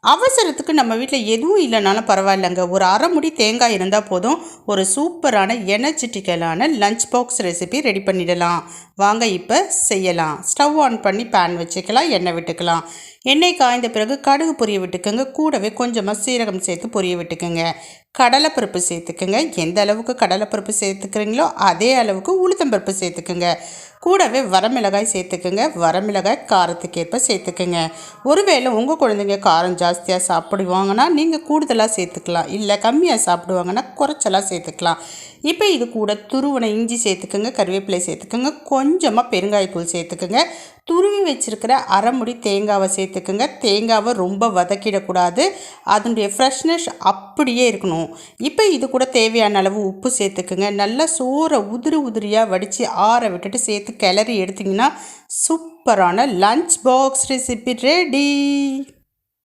அவசரத்துக்கு நம்ம வீட்டில் எதுவும் இல்லைனாலும் பரவாயில்லைங்க, ஒரு அரை முடி தேங்காய் இருந்தால் போதும், ஒரு சூப்பரான எனர்ஜெட்டிக்கலான லஞ்ச் பாக்ஸ் ரெசிபி ரெடி பண்ணிடலாம். வாங்க இப்போ செய்யலாம். ஸ்டவ் ஆன் பண்ணி பேன் வச்சுக்கலாம், எண்ணெய் விட்டுக்கலாம். எண்ணெய் காய்ந்த பிறகு கடுகு பொரிய விட்டுக்குங்க. கூடவே கொஞ்சமாக சீரகம் சேர்த்து பொரிய விட்டுக்குங்க. கடலைப்பருப்பு சேர்த்துக்குங்க. எந்த அளவுக்கு கடலைப்பருப்பு சேர்த்துக்கிறீங்களோ அதே அளவுக்கு உளுத்தம்பருப்பு சேர்த்துக்குங்க. கூடவே வரமிளகாய் சேர்த்துக்குங்க. வரமிளகாய் காரத்துக்கேற்ப சேர்த்துக்குங்க. ஒருவேளை உங்கள் குழந்தைங்க காரம் ஜாஸ்தியாக சாப்பிடுவாங்கன்னா நீங்கள் கூடுதலாக சேர்த்துக்கலாம், இல்லை கம்மியாக சாப்பிடுவாங்கன்னா குறைச்சலாக சேர்த்துக்கலாம். இப்போ இது கூட துருவனை இஞ்சி சேர்த்துக்குங்க, கருவேப்பிலை சேர்த்துக்குங்க, கொஞ்சமாக பெருங்காயத்தூள் சேர்த்துக்குங்க. துருவி வச்சுருக்கிற அரை முடி தேங்காவை சேர்த்துக்குங்க. தேங்காவை ரொம்ப வதக்கிடக்கூடாது, அதனுடைய ஃப்ரெஷ்னஸ் அப்படியே இருக்கணும். இப்போ இது கூட தேவையான அளவு உப்பு சேர்த்துக்குங்க. நல்லா சோறை உதிரியாக வடித்து ஆற விட்டுட்டு சேர்த்து கிளறி எடுத்திங்கன்னா சூப்பரான லஞ்ச் பாக்ஸ் ரெசிபி ரெடி.